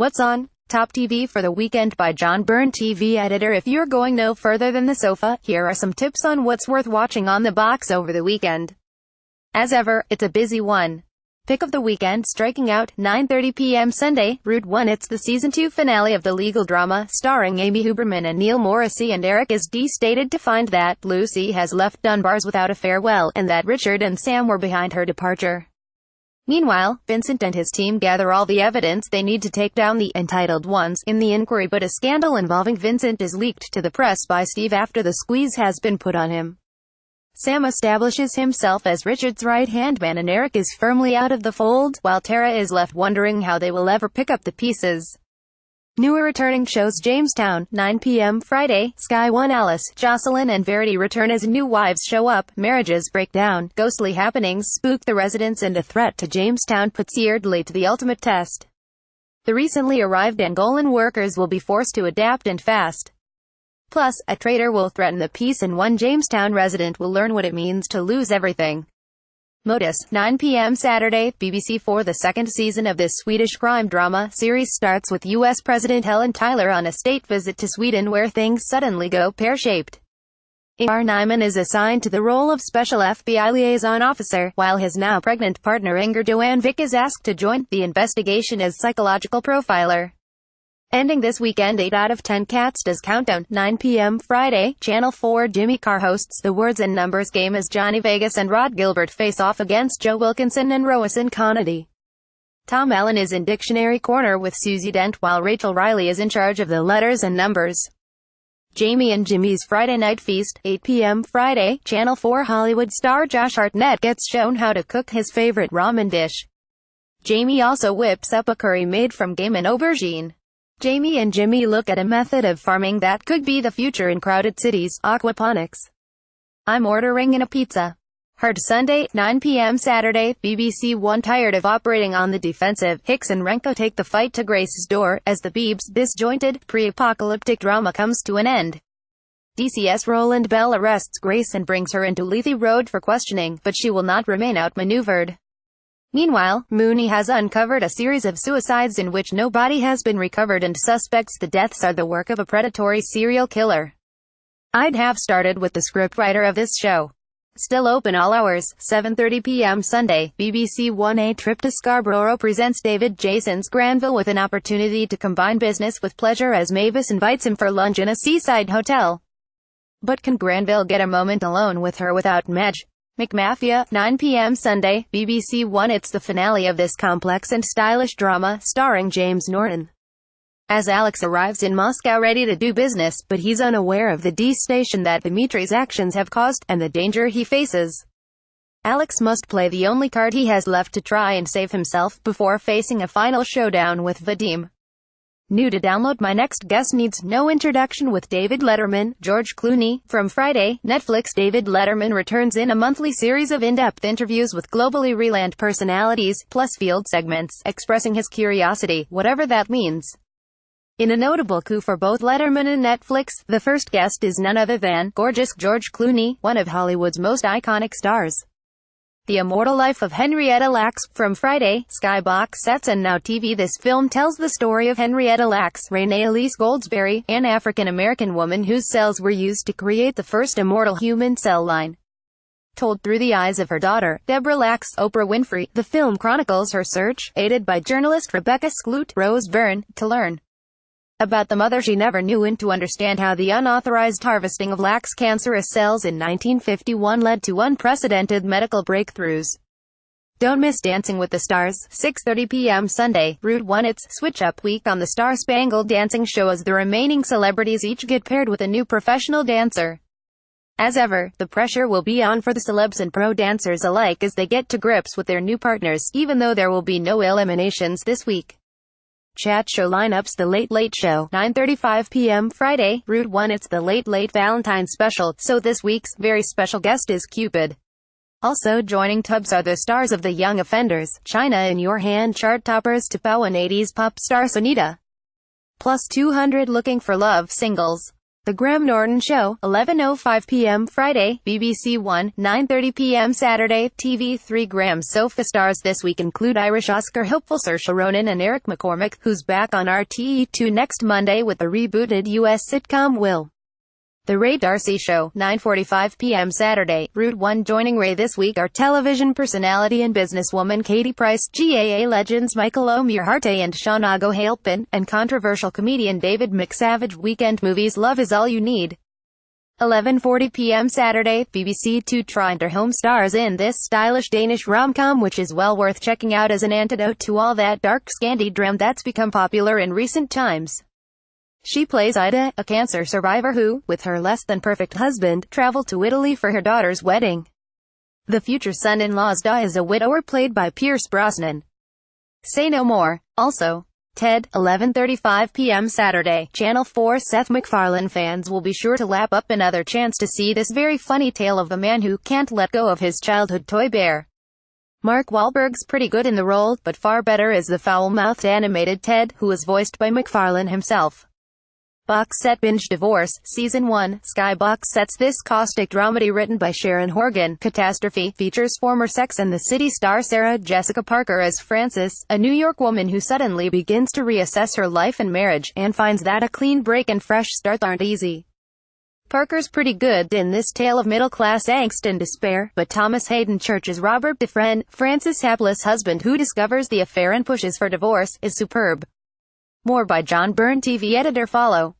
What's on Top TV for the Weekend by Byrne, TV editor. If you're going no further than the sofa, here are some tips on what's worth watching on the box over the weekend. As ever, it's a busy one. Pick of the weekend, striking out, 9:30 p.m. Sunday, Route 1. It's the Season 2 finale of the legal drama, starring Amy Huberman and Neil Morrissey, and Eric is devastated to find that Lucy has left Dunbars without a farewell, and that Richard and Sam were behind her departure. Meanwhile, Vincent and his team gather all the evidence they need to take down the entitled ones in the inquiry, but a scandal involving Vincent is leaked to the press by Steve after the squeeze has been put on him. Sam establishes himself as Richard's right-hand man, and Eric is firmly out of the fold, while Tara is left wondering how they will ever pick up the pieces. Newer returning shows: Jamestown, 9 p.m. Friday, Sky 1. Alice, Jocelyn and Verity return as new wives show up, marriages break down, ghostly happenings spook the residents, and a threat to Jamestown puts Yeardley to the ultimate test. The recently arrived Angolan workers will be forced to adapt and fast. Plus, a traitor will threaten the peace, and one Jamestown resident will learn what it means to lose everything. Modus, 9 p.m. Saturday, BBC4. The second season of this Swedish crime drama series starts with U.S. President Helen Tyler on a state visit to Sweden, where things suddenly go pear-shaped. Ingmar Nyman is assigned to the role of Special FBI Liaison Officer, while his now pregnant partner Inger Joanne Vick is asked to join the investigation as psychological profiler. Ending this weekend, 8 out of 10 Cats does countdown, 9 p.m. Friday, Channel 4. Jimmy Carr hosts the Words and Numbers game as Johnny Vegas and Rod Gilbert face off against Joe Wilkinson and Roisin Kennedy. Tom Allen is in Dictionary Corner with Susie Dent, while Rachel Riley is in charge of the letters and numbers. Jamie and Jimmy's Friday Night Feast, 8 p.m. Friday, Channel 4. Hollywood star Josh Hartnett gets shown how to cook his favorite ramen dish. Jamie also whips up a curry made from game and aubergine. Jamie and Jimmy look at a method of farming that could be the future in crowded cities: aquaponics. I'm ordering in a pizza. Heard Sunday, 9 p.m. Saturday, BBC One. Tired of operating on the defensive, Hicks and Renko take the fight to Grace's door, as the Beebs' disjointed, pre-apocalyptic drama comes to an end. DCS Roland Bell arrests Grace and brings her into Lethe Road for questioning, but she will not remain outmaneuvered. Meanwhile, Mooney has uncovered a series of suicides in which no body has been recovered and suspects the deaths are the work of a predatory serial killer. I'd have started with the scriptwriter of this show. Still open all hours, 7:30 p.m. Sunday, BBC One. A trip to Scarborough presents David Jason's Granville with an opportunity to combine business with pleasure as Mavis invites him for lunch in a seaside hotel. But can Granville get a moment alone with her without Madge McMafia? 9 p.m. Sunday, BBC One. It's the finale of this complex and stylish drama, starring James Norton. As Alex arrives in Moscow ready to do business, but he's unaware of the devastation that Dimitri's actions have caused, and the danger he faces. Alex must play the only card he has left to try and save himself, before facing a final showdown with Vadim. New to download. My next guest needs no introduction with David Letterman, George Clooney. From Friday, Netflix. David Letterman returns in a monthly series of in-depth interviews with globally relevant personalities, plus field segments, expressing his curiosity, whatever that means. In a notable coup for both Letterman and Netflix, the first guest is none other than gorgeous George Clooney, one of Hollywood's most iconic stars. The Immortal Life of Henrietta Lacks. From Friday, Sky Box Sets and Now TV. This film tells the story of Henrietta Lacks, Renee Elise Goldsberry, an African-American woman whose cells were used to create the first immortal human cell line. Told through the eyes of her daughter, Deborah Lacks, Oprah Winfrey, the film chronicles her search, aided by journalist Rebecca Skloot, Rose Byrne, to learn about the mother she never knew and to understand how the unauthorized harvesting of Lacks cancerous cells in 1951 led to unprecedented medical breakthroughs. Don't miss Dancing with the Stars, 6:30 p.m. Sunday, Route 1. It's switch-up week on the Star-Spangled Dancing show as the remaining celebrities each get paired with a new professional dancer. As ever, the pressure will be on for the celebs and pro dancers alike as they get to grips with their new partners, even though there will be no eliminations this week. Chat show lineups. The Late Late Show, 9:35 p.m. Friday, Route 1. It's the Late Late Valentine Special, so this week's very special guest is Cupid. Also joining Tubbs are the stars of The Young Offenders, China in Your Hand, chart toppers Tapao and 80s pop star Sonita. Plus 200 Looking for Love singles. The Graham Norton Show, 11:05 p.m. Friday, BBC One, 9:30 p.m. Saturday, TV3. Graham's sofa stars this week include Irish Oscar hopeful Saoirse Ronan and Eric McCormack, who's back on RTE2 next Monday with the rebooted US sitcom Will. The Ray Darcy Show, 9:45 p.m. Saturday, Route 1. Joining Ray this week are television personality and businesswoman Katie Price, GAA legends Michael O'Meara and Sean Halpin, and controversial comedian David McSavage. Weekend movies. Love Is All You Need. 11:40 p.m. Saturday, BBC Two. Trine Holm stars in this stylish Danish rom-com which is well worth checking out as an antidote to all that dark Scandi drama that's become popular in recent times. She plays Ida, a cancer survivor who, with her less-than-perfect husband, traveled to Italy for her daughter's wedding. The future son-in-law's daughter is a widower played by Pierce Brosnan. Say no more. Also, Ted, 11:35 p.m. Saturday, Channel 4. Seth MacFarlane fans will be sure to lap up another chance to see this very funny tale of a man who can't let go of his childhood toy bear. Mark Wahlberg's pretty good in the role, but far better is the foul-mouthed animated Ted, who is voiced by MacFarlane himself. Box Set Binge Divorce, Season 1, Sky Box Sets. This caustic dramedy written by Sharon Horgan, Catastrophe, features former Sex and the City star Sarah Jessica Parker as Frances, a New York woman who suddenly begins to reassess her life and marriage, and finds that a clean break and fresh start aren't easy. Parker's pretty good in this tale of middle-class angst and despair, but Thomas Hayden Church's Robert Dufresne, Frances' hapless husband who discovers the affair and pushes for divorce, is superb. More by John Byrne, TV editor. Follow